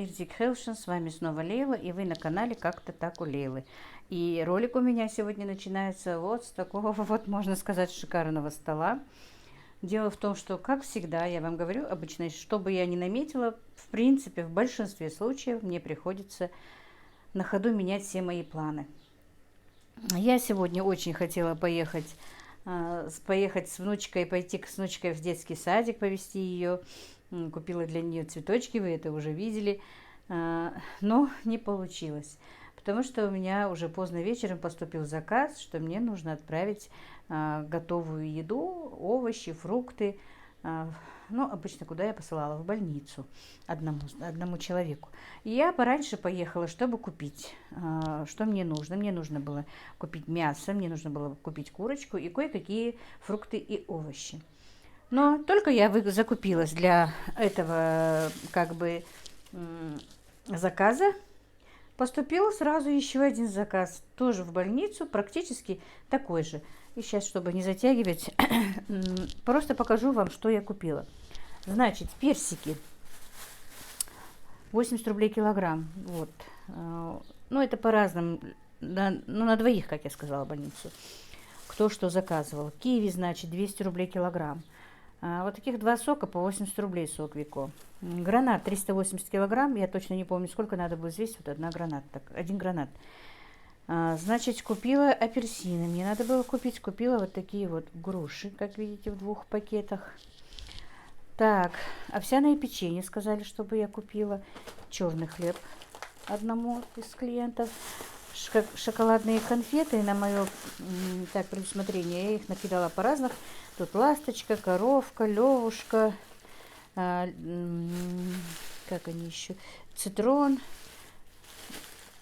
Irzik Helshин, с вами снова Лейла, и вы на канале «Как-то так у Лейлы». И ролик у меня сегодня начинается вот с такого вот, можно сказать, шикарного стола. Дело в том, что, как всегда, я вам говорю, обычно, что бы я ни наметила, в принципе, в большинстве случаев мне приходится на ходу менять все мои планы. Я сегодня очень хотела поехать с внучкой, пойти с внучкой в детский садик, повезти ее. Купила для нее цветочки, вы это уже видели, но не получилось, потому что у меня уже поздно вечером поступил заказ, что мне нужно отправить готовую еду, овощи, фрукты, ну, обычно куда я посылала? В больницу одному человеку. И я пораньше поехала, чтобы купить, что мне нужно. Мне нужно было купить мясо, мне нужно было купить курочку и кое-какие фрукты и овощи. Но только я закупилась для этого заказа, поступил сразу еще один заказ, тоже в больницу, практически такой же. И сейчас, чтобы не затягивать, просто покажу вам, что я купила. Значит, персики 80 рублей килограмм. Вот. Ну, это по-разному, на двоих, как я сказала, в больницу. Кто что заказывал. Киви, значит, 200 рублей килограмм. Вот таких два сока по 80 рублей сок Вико. Гранат 380 килограмм. Я точно не помню, сколько надо было взвесить. Вот один гранат. Значит, купила апельсины. Мне надо было купить. Купила вот такие вот груши, как видите, в 2 пакетах. Так, овсяное печенье сказали, чтобы я купила. Черный хлеб одному из клиентов. Шоколадные конфеты на мое предусмотрение. Я их накидала по-разному. Тут ласточка, коровка, левушка, как они еще, цитрон,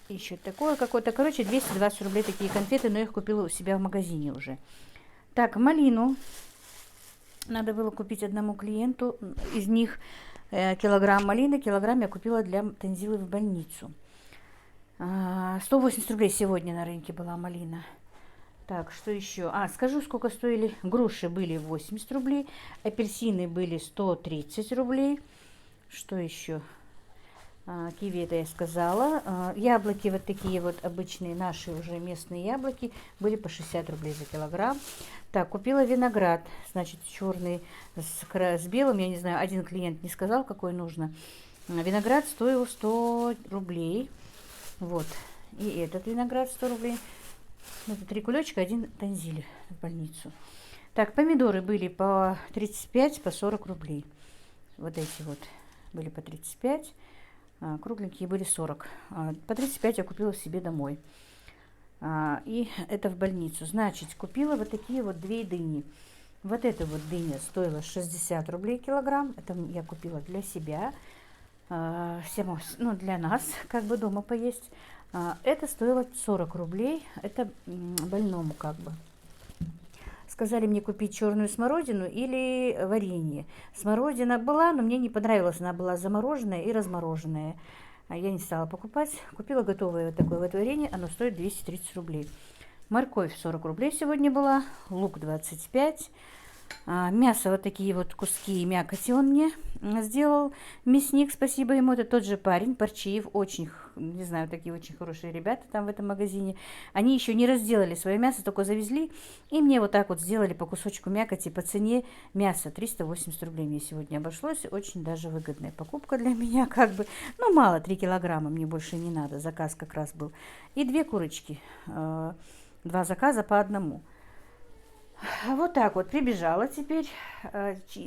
еще такое какое-то. Короче, 220 рублей такие конфеты, но я их купила у себя в магазине уже. Так, малину надо было купить одному клиенту. Из них килограмм малины, килограмм я купила для Танзилы в больницу. 180 рублей сегодня на рынке была малина. Так, что еще? Скажу, сколько стоили. Груши были 80 рублей, апельсины были 130 рублей. Что еще? Киви, это я сказала. Яблоки вот такие вот обычные, наши уже местные яблоки, были по 60 рублей за килограмм. Так, купила виноград, значит, черный с белым, я не знаю, один клиент не сказал, какой нужно. Виноград стоил 100 рублей. Вот, и этот виноград 100 рублей. Это 3 кулечка, 1 танзиль в больницу. Так, помидоры были по 35, по 40 рублей. Вот эти вот были по 35, кругленькие были 40. По 35 я купила себе домой. И это в больницу. Значит, купила вот такие вот 2 дыни. Вот эта вот дыня стоила 60 рублей килограмм. Это я купила для себя. Для нас, как бы дома поесть. Это стоило 40 рублей, это больному как бы. Сказали мне купить черную смородину или варенье. Смородина была, но мне не понравилась, она была замороженная и размороженная. Я не стала покупать, купила готовое вот такое вот варенье, оно стоит 230 рублей. Морковь 40 рублей сегодня была, лук 25. Мясо, вот такие вот куски мякоти он мне сделал. Мясник, спасибо ему, это тот же парень, Парчиев, очень, не знаю, такие очень хорошие ребята там в этом магазине. Они еще не разделали свое мясо, только завезли, и мне вот так вот сделали по кусочку мякоти по цене мяса. 380 рублей мне сегодня обошлось, очень даже выгодная покупка для меня, как бы. Ну, мало, 3 килограмма, мне больше не надо, заказ как раз был. И 2 курочки, 2 заказа по одному. Вот так вот прибежала теперь,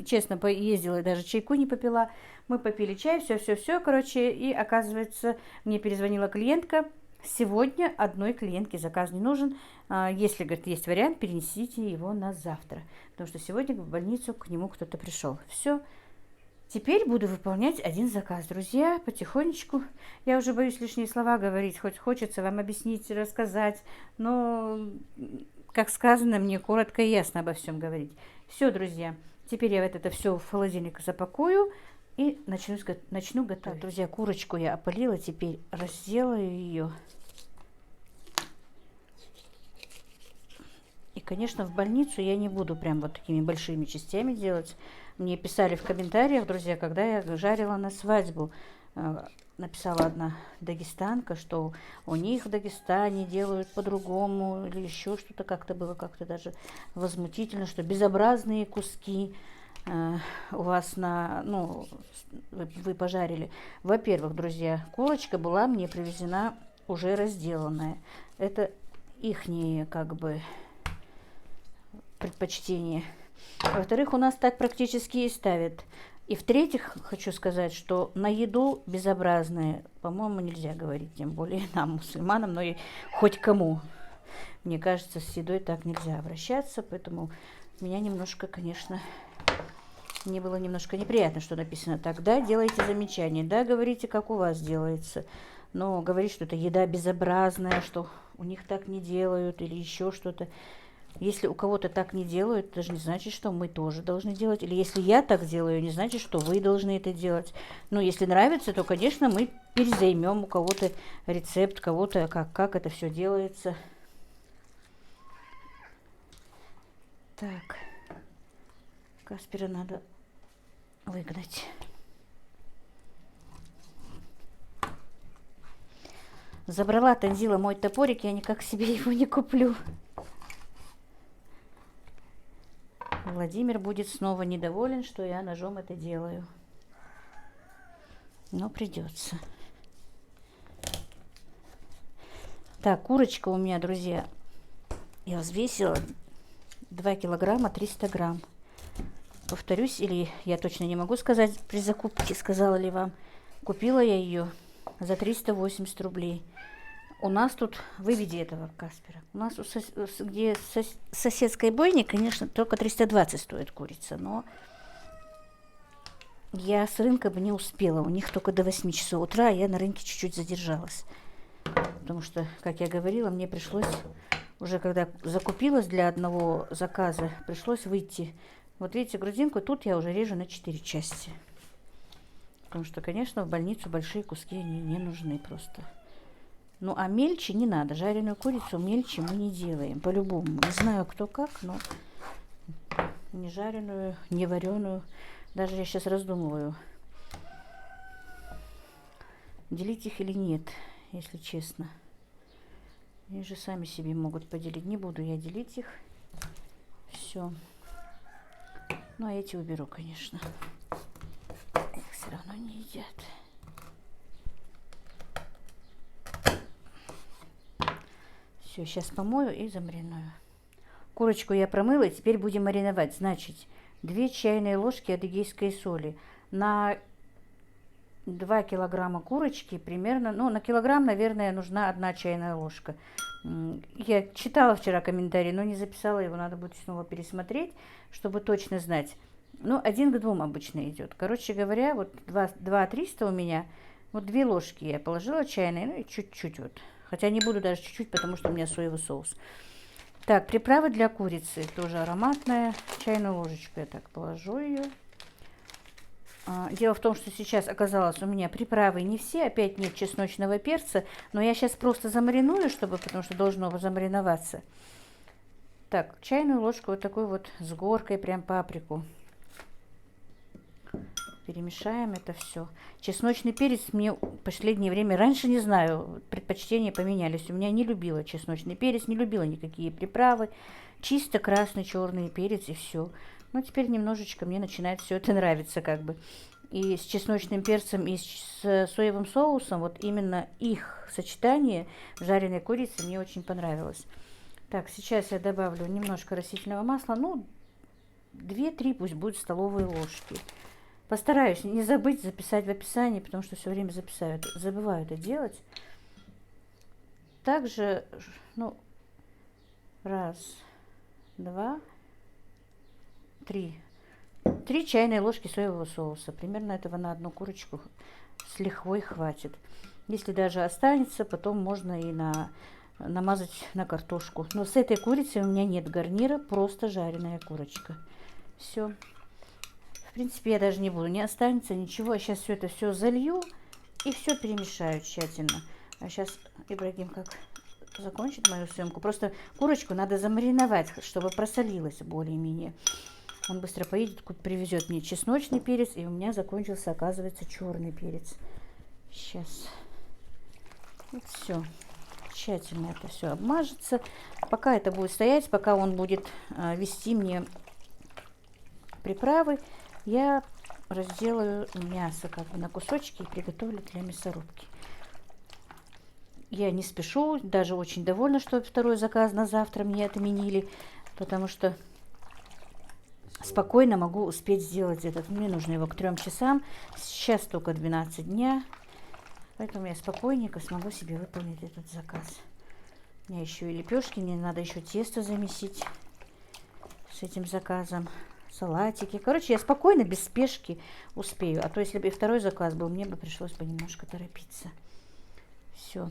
честно, поездила, даже чайку не попила. Мы попили чай, все, короче, и оказывается, мне перезвонила клиентка. Сегодня одной клиентке заказ не нужен. Если, говорит, есть вариант, перенесите его на завтра, потому что сегодня в больницу к нему кто-то пришел. Все, теперь буду выполнять один заказ, друзья, потихонечку. Я уже боюсь лишние слова говорить, хоть хочется вам объяснить, рассказать, но... Как сказано, мне коротко и ясно обо всем говорить. Все, друзья, теперь я вот это все в холодильник запакую и начну готовить. Друзья, курочку я опалила, теперь разделаю ее. И, конечно, в больницу я не буду прям вот такими большими частями делать. Мне писали в комментариях, друзья, когда я жарила на свадьбу написала одна дагестанка, что у них в Дагестане делают по-другому, или еще что-то как-то было, как-то даже возмутительно, что безобразные куски у вас ну, вы пожарили. Во-первых, друзья, курочка была мне привезена уже разделанная. Это ихние, как бы, предпочтения. Во-вторых, у нас так практически и ставят. И в-третьих, хочу сказать, что на еду безобразное, по-моему, нельзя говорить, тем более нам, мусульманам, но и хоть кому. Мне кажется, с едой так нельзя обращаться, поэтому меня немножко, конечно, мне было немножко неприятно, что написано так. Да, делайте замечания, да, говорите, как у вас делается, но говорить, что это еда безобразная, что у них так не делают или еще что-то. Если у кого-то так не делают, это же не значит, что мы тоже должны делать. Или если я так делаю, не значит, что вы должны это делать. Но если нравится, то, конечно, мы перезаймем у кого-то рецепт, кого-то, как это все делается. Так, Каспера надо выгнать. Забрала Танзила мой топорик, я никак себе его не куплю. Владимир будет снова недоволен, что я ножом это делаю. Но придется. Так, курочка у меня, друзья, я взвесила 2 килограмма 300 грамм. Повторюсь, или я точно не могу сказать при закупке, сказала ли вам. Купила я ее за 380 рублей. У нас тут, выведи этого Каспера, у нас, где соседской бойни, конечно, только 320 стоит курица, но я с рынка бы не успела, у них только до 8 часов утра, а я на рынке чуть-чуть задержалась. Потому что, как я говорила, мне пришлось, уже когда закупилась для одного заказа, пришлось выйти. Вот видите, грудинку, тут я уже режу на 4 части. Потому что, конечно, в больницу большие куски не нужны просто. Ну, а мельче не надо. Жареную курицу мельче мы не делаем. По-любому. Не знаю, кто как, но не жареную, не вареную. Даже я сейчас раздумываю, делить их или нет, если честно. Они же сами себе могут поделить. Не буду я делить их. Все. Ну, а эти уберу, конечно. Их все равно не едят. Все, сейчас помою и замариную. Курочку я промыла, теперь будем мариновать. Значит, 2 чайные ложки адыгейской соли. На 2 килограмма курочки примерно, ну, на килограмм, наверное, нужна 1 чайная ложка. Я читала вчера комментарий, но не записала его, надо будет снова пересмотреть, чтобы точно знать. Ну, 1 к 2 обычно идет. Короче говоря, вот 2 300 у меня, вот 2 ложки я положила чайные, ну и чуть-чуть вот. Хотя не буду даже чуть-чуть, потому что у меня соевый соус. Так, приправа для курицы, тоже ароматная. Чайную ложечку я так положу ее. Дело в том, что сейчас оказалось у меня приправы не все, опять нет чесночного перца, но я сейчас просто замариную, потому что должно замариноваться. Так, чайную ложку вот такой вот с горкой, прям паприку. Перемешаем это все. Чесночный перец мне в последнее время, раньше не знаю, предпочтения поменялись. У меня не любила чесночный перец, не любила никакие приправы. Чисто красный, черный перец и все. Но теперь немножечко мне начинает все это нравиться как бы. И с чесночным перцем, и с соевым соусом, вот именно их сочетание в жареной курице мне очень понравилось. Так, сейчас я добавлю немножко растительного масла, ну, 2-3 пусть будет столовые ложки. Постараюсь не забыть записать в описании, потому что все время забываю это делать. Также, ну, 1, 2, 3. 3 чайные ложки соевого соуса. Примерно этого на 1 курочку с лихвой хватит. Если даже останется, потом можно и намазать на картошку. Но с этой курицей у меня нет гарнира, просто жареная курочка. Все. В принципе, я даже не буду, не останется ничего. Я сейчас все это все залью и все перемешаю тщательно. А сейчас Ибрагим как закончит мою съемку. Просто курочку надо замариновать, чтобы просолилась более-менее. Он быстро поедет, привезет мне чесночный перец, и у меня закончился, оказывается, черный перец. Сейчас. Вот все. Тщательно это все обмажется. Пока это будет стоять, пока он будет вести мне приправы, я разделаю мясо как бы на кусочки и приготовлю для мясорубки. Я не спешу, даже очень довольна, что второй заказ на завтра мне отменили, потому что спокойно могу успеть сделать этот. Мне нужно его к 3 часам. Сейчас только 12 дня, поэтому я спокойненько смогу себе выполнить этот заказ. У меня еще и лепешки, мне надо еще тесто замесить с этим заказом. Салатики. Короче, я спокойно, без спешки успею. А то, если бы и второй заказ был, мне бы пришлось бы немножко торопиться. Все.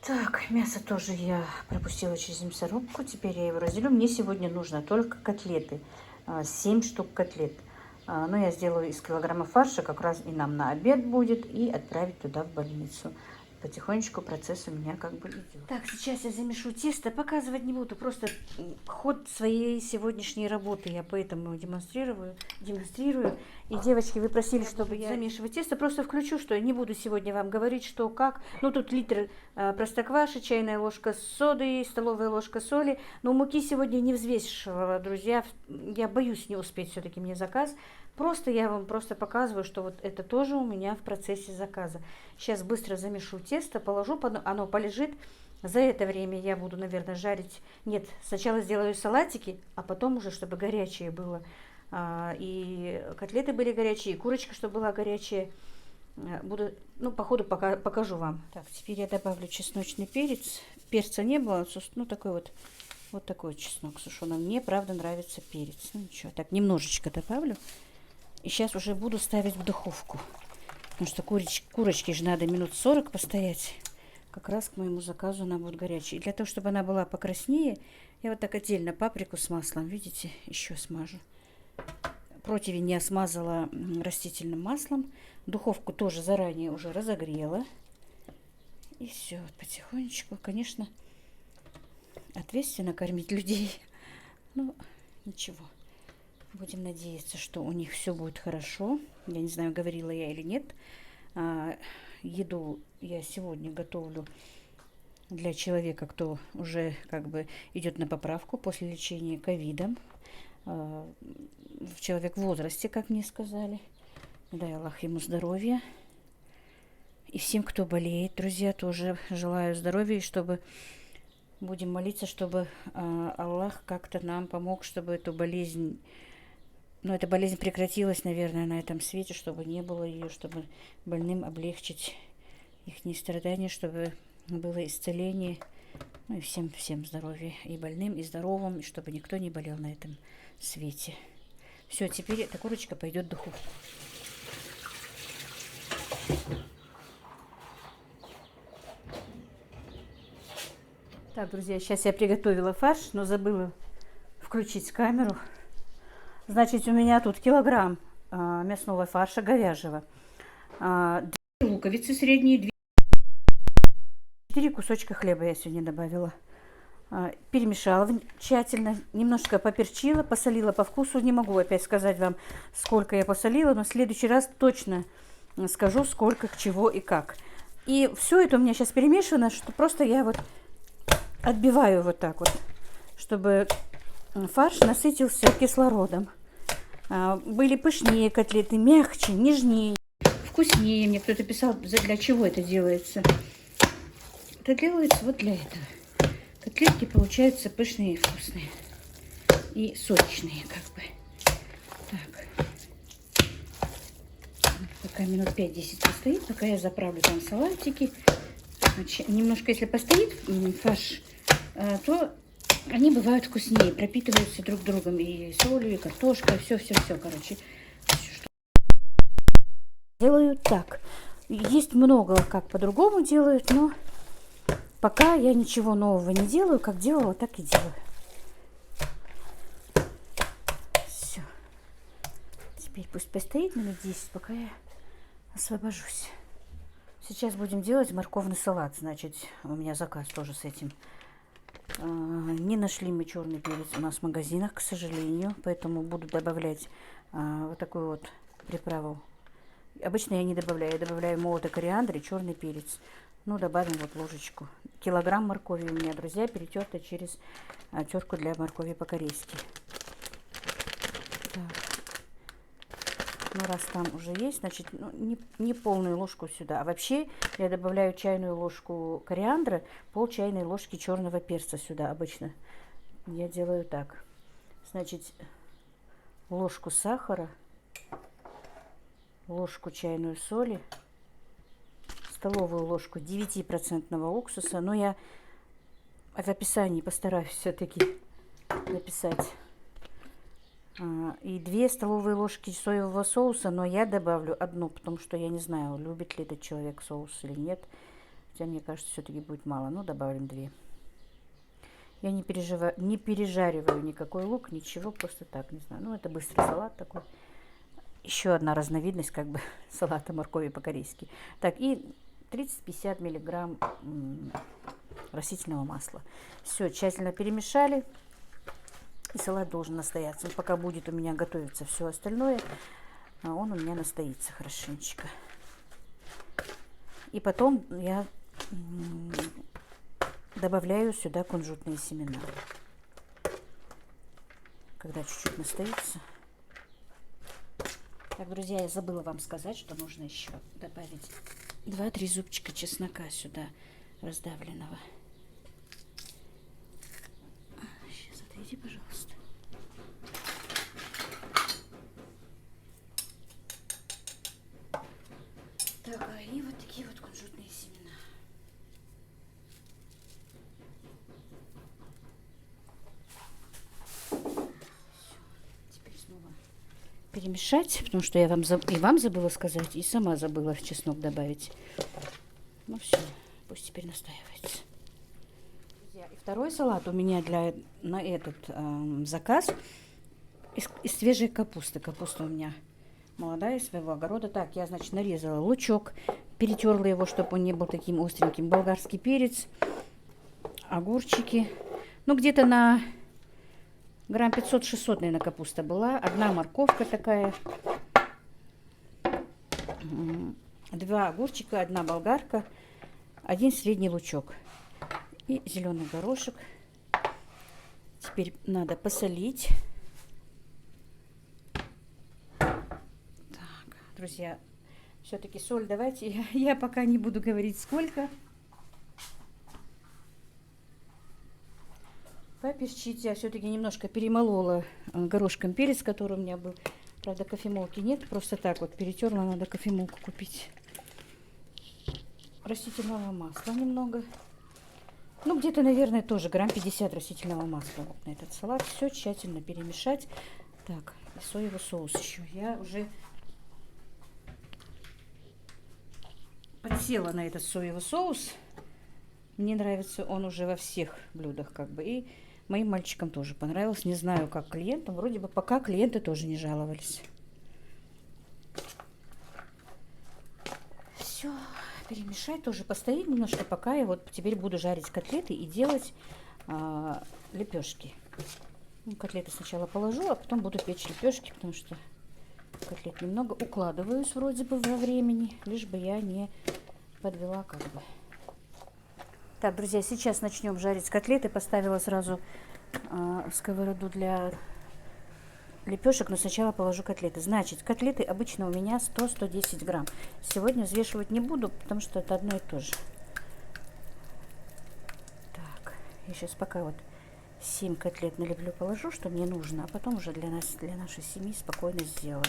Так, мясо тоже я пропустила через мясорубку. Теперь я его разделю. Мне сегодня нужно только котлеты. 7 штук котлет. Но я сделаю из килограмма фарша, как раз и нам на обед будет, и отправить туда в больницу. Потихонечку процесс у меня как бы идет. Так, сейчас я замешу тесто. Показывать не буду, просто ход своей сегодняшней работы я поэтому демонстрирую. И, девочки, вы просили, чтобы я замешивать тесто. Просто включу, что я не буду сегодня вам говорить, что как. Ну, тут литр простокваши, чайная ложка соды, столовая ложка соли. Но муки сегодня не взвешивала, друзья. Я боюсь не успеть все-таки мне заказ. Просто я вам просто показываю, что вот это тоже у меня в процессе заказа. Сейчас быстро замешу тесто, положу, оно полежит. За это время я буду, наверное, жарить. Нет, сначала сделаю салатики, а потом уже, чтобы горячее было. И котлеты были горячие, и курочка, чтобы была горячая. Буду, ну, по ходу покажу вам. Так, теперь я добавлю чесночный перец. Перца не было, ну, такой вот такой чеснок сушеный. Мне, правда, нравится перец. Ну, ничего, так, немножечко добавлю. И сейчас уже буду ставить в духовку. Потому что курочке же надо минут 40 постоять. Как раз к моему заказу она будет горячей. И для того, чтобы она была покраснее, я вот так отдельно паприку с маслом, видите, еще смажу. Противень я смазала растительным маслом. Духовку тоже заранее уже разогрела. И все, вот потихонечку, конечно, ответственно кормить людей. Ну, ничего. Будем надеяться, что у них все будет хорошо. Я не знаю, говорила я или нет. Еду я сегодня готовлю для человека, кто уже как бы идет на поправку после лечения ковидом. Человек в возрасте, как мне сказали. Дай Аллах ему здоровья. И всем, кто болеет, друзья, тоже желаю здоровья, и чтобы будем молиться, чтобы Аллах как-то нам помог, чтобы эту болезнь, ну, эта болезнь прекратилась, наверное, на этом свете, чтобы не было ее, чтобы больным облегчить их страдания, чтобы было исцеление, ну и всем здоровья, и больным, и здоровым, и чтобы никто не болел на этом свете. Все, теперь эта курочка пойдет в духовку. Так, друзья, сейчас я приготовила фарш, но забыла включить камеру. Значит, у меня тут килограмм мясного фарша говяжьего, 2 луковицы средние, 4 кусочка хлеба я сегодня добавила. Перемешала тщательно, немножко поперчила, посолила по вкусу. Не могу опять сказать вам, сколько я посолила, но в следующий раз точно скажу, сколько, чего и как. И все это у меня сейчас перемешано, что просто я вот отбиваю вот так вот, чтобы фарш насытился кислородом. Были пышнее котлеты, мягче, нежнее, вкуснее. Мне кто-то писал, для чего это делается. Это делается вот для этого. Котлетки получаются пышные и вкусные. И сочные, как бы. Так. Пока минут 5-10 постоит, пока я заправлю там салатики. Значит, немножко, если постоит фарш, то они бывают вкуснее, пропитываются друг другом. И солью, и картошкой, все, короче. Делаю так. Есть много, как по-другому делают, но пока я ничего нового не делаю, как делала, так и делаю. Все. Теперь пусть постоит минут 10, пока я освобожусь. Сейчас будем делать морковный салат. Значит, у меня заказ тоже с этим. Не нашли мы черный перец у нас в магазинах, к сожалению. Поэтому буду добавлять вот такую вот приправу Обычно я не добавляю. Я добавляю молотый кориандр и черный перец. Ну, добавим вот ложечку. Килограмм моркови у меня, друзья, перетерта через терку для моркови по-корейски. Ну, раз там уже есть, значит, ну, не полную ложку сюда. А вообще я добавляю чайную ложку кориандра, пол чайной ложки черного перца сюда обычно. Я делаю так. Значит, ложку сахара, ложку чайную соли, столовую ложку 9% уксуса. Но я в описании постараюсь все-таки написать. И 2 столовые ложки соевого соуса, но я добавлю одну, потому что я не знаю, любит ли этот человек соус или нет. Хотя мне кажется, все-таки будет мало. Ну, добавим 2. Я не пережариваю никакой лук, ничего, просто так, не знаю. Ну, это быстрый салат такой. Еще одна разновидность, как бы, салата моркови по-корейски. Так, и 30-50 миллиграмм растительного масла. Все, тщательно перемешали. И салат должен настояться. Пока будет у меня готовиться все остальное, он у меня настоится хорошенечко. И потом я добавляю сюда кунжутные семена. Когда чуть-чуть настоится. Так, друзья, я забыла вам сказать, что нужно еще добавить 2-3 зубчика чеснока сюда, раздавленного. Сейчас отойди, пожалуйста. Так, и вот такие вот кунжутные семена. Все, теперь снова перемешать, потому что я вам забыла сказать, и сама забыла чеснок добавить. Ну все, пусть теперь настаивается. И второй салат у меня на этот заказ из свежей капусты. Капуста у меня молодая, из своего огорода. Так, я, значит, нарезала лучок, перетерла его, чтобы он не был таким остреньким. Болгарский перец, огурчики. Ну, где-то на грамм 500-600, наверное, капуста была. Одна морковка такая. 2 огурчика, 1 болгарка, 1 средний лучок. И зеленый горошек. Теперь надо посолить. Так, друзья, все-таки соль давайте. Я пока не буду говорить сколько. Поперчите. Я все-таки немножко перемолола горошком перец, который у меня был. Правда, кофемолки нет. Просто так вот перетерла. Надо кофемолку купить. Растительного масла немного. Ну, где-то, наверное, тоже грамм 50 растительного масла вот на этот салат. Все тщательно перемешать. Так, и соевый соус еще. Я уже подсела на этот соевый соус. Мне нравится он уже во всех блюдах, как бы. И моим мальчикам тоже понравилось. Не знаю, как клиентам. Вроде бы пока клиенты тоже не жаловались. Все. Перемешать тоже, постоит немножко, пока я вот теперь буду жарить котлеты и делать лепешки. Ну, котлеты сначала положу, а потом буду печь лепешки, потому что котлет немного укладываюсь вроде бы во времени, лишь бы я не подвела как бы. Так, друзья, сейчас начнем жарить котлеты. Поставила сразу сковороду для лепешек, но сначала положу котлеты. Значит, котлеты обычно у меня 100-110 грамм. Сегодня взвешивать не буду, потому что это одно и то же. Так, я сейчас пока вот 7 котлет налеплю, положу, что мне нужно, а потом уже для нашей семьи спокойно сделаю.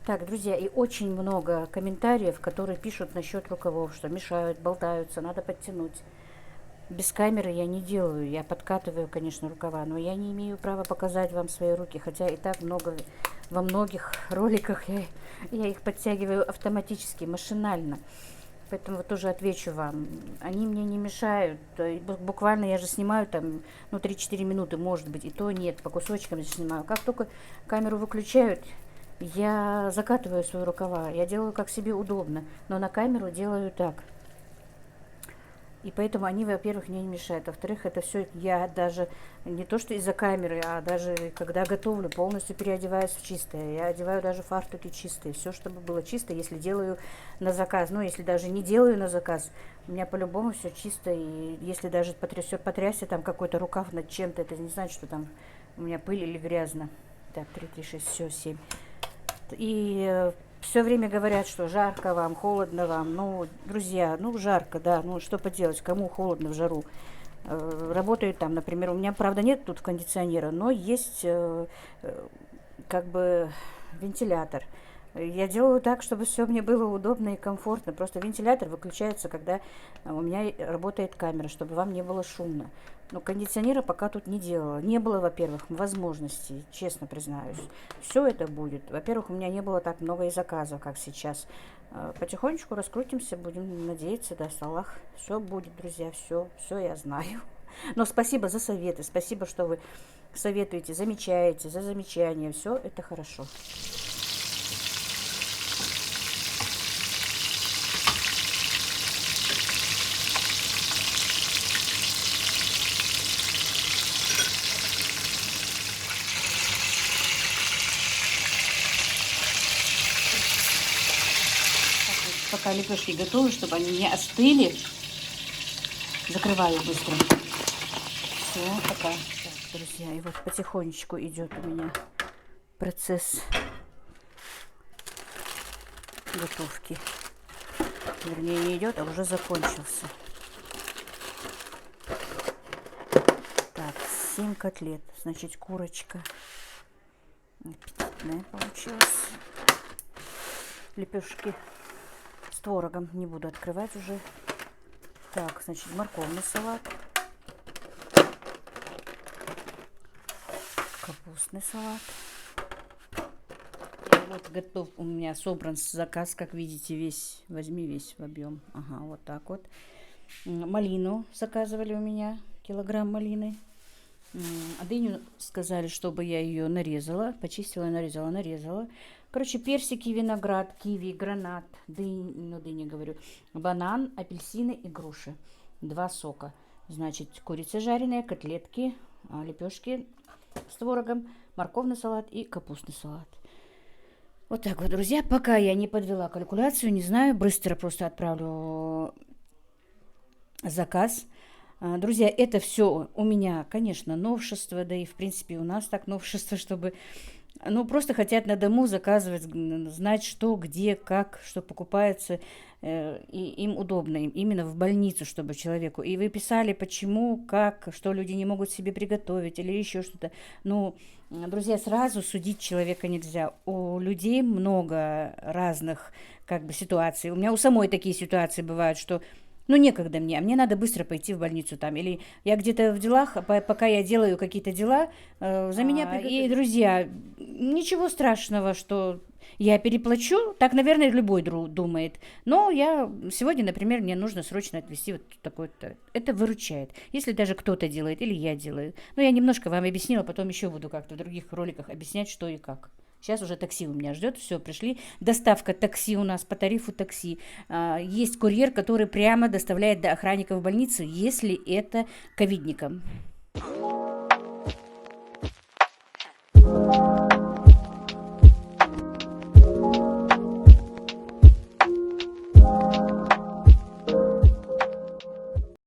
Так, друзья, и очень много комментариев, которые пишут насчет рукавов, что мешают, болтаются, надо подтянуть. Без камеры я не делаю, я подкатываю, конечно, рукава, но я не имею права показать вам свои руки, хотя и так во многих роликах я их подтягиваю автоматически, машинально. Поэтому вот тоже отвечу вам, они мне не мешают, буквально я же снимаю там, ну, 3-4 минуты, может быть, и то нет, по кусочкам я снимаю. Как только камеру выключают, я закатываю свои рукава, я делаю как себе удобно, но на камеру делаю так. И поэтому они, во-первых, мне не мешают. Во-вторых, это все я даже не то что из-за камеры, а даже когда готовлю, полностью переодеваюсь в чистое. Я одеваю даже фартуки чистые. Все, чтобы было чисто, если делаю на заказ. Ну, если даже не делаю на заказ, у меня по-любому все чисто. И если даже потрясся там какой-то рукав над чем-то, это не значит, что там у меня пыль или грязно. Так, 3, 3, 6, все, 7. И все время говорят, что жарко вам, холодно вам. Ну, друзья, ну, жарко, да. Ну, что поделать, кому холодно в жару. Работают там, например, у меня, правда, нет тут кондиционера, но есть как бы вентилятор. Я делаю так, чтобы все мне было удобно и комфортно. Просто вентилятор выключается, когда у меня работает камера, чтобы вам не было шумно. Но кондиционера пока тут не делала. Не было, во-первых, возможностей, честно признаюсь. Все это будет. Во-первых, у меня не было так много и заказов, как сейчас. Потихонечку раскрутимся, будем надеяться, да, Аллах. Все будет, друзья, все я знаю. Но спасибо за советы, спасибо, что вы советуете, замечаете, за замечания. Все это хорошо. Пока лепешки готовы, чтобы они не остыли, закрываю быстро. Все, пока. Так, друзья, и вот потихонечку идет у меня процесс готовки. Вернее, не идет, а уже закончился. Так, 7 котлет. Значит, курочка аппетитная получилась. Лепешки с творогом не буду открывать уже. Так, значит, морковный салат. Капустный салат. И вот готов у меня собран заказ, как видите, весь. Возьми весь в объем. Ага, вот так вот. Малину заказывали у меня. Килограмм малины. Дыню сказали, чтобы я ее нарезала. Почистила, нарезала. Короче, персики, виноград, киви, гранат, дыня, говорю, банан, апельсины и груши. 2 сока. Значит, курица жареная, котлетки, лепешки с творогом, морковный салат и капустный салат. Вот так вот, друзья. Пока я не подвела калькуляцию, не знаю, быстро просто отправлю заказ. Друзья, это все у меня, конечно, новшество, да и, в принципе, у нас так новшество, чтобы... Ну, просто хотят на дому заказывать, знать, что, где, как, что покупается, и им удобно, им именно в больницу, чтобы человеку. И вы писали, почему, как, что люди не могут себе приготовить или еще что-то. Ну, друзья, сразу судить человека нельзя. У людей много разных, как бы, ситуаций. У меня у самой такие ситуации бывают, что... Ну, некогда мне, а мне надо быстро пойти в больницу там. Или я где-то в делах, пока я делаю какие-то дела, за меня приготовят. И, друзья, ничего страшного, что я переплачу, так, наверное, любой думает. Но я сегодня, например, мне нужно срочно отвезти вот такой-то. Это выручает, если даже кто-то делает или я делаю. Ну, я немножко вам объяснила, потом еще буду как-то в других роликах объяснять, что и как. Сейчас уже такси у меня ждет, все, пришли. Доставка такси у нас по тарифу такси. Есть курьер, который прямо доставляет до охранников больницы, если это ковидникам.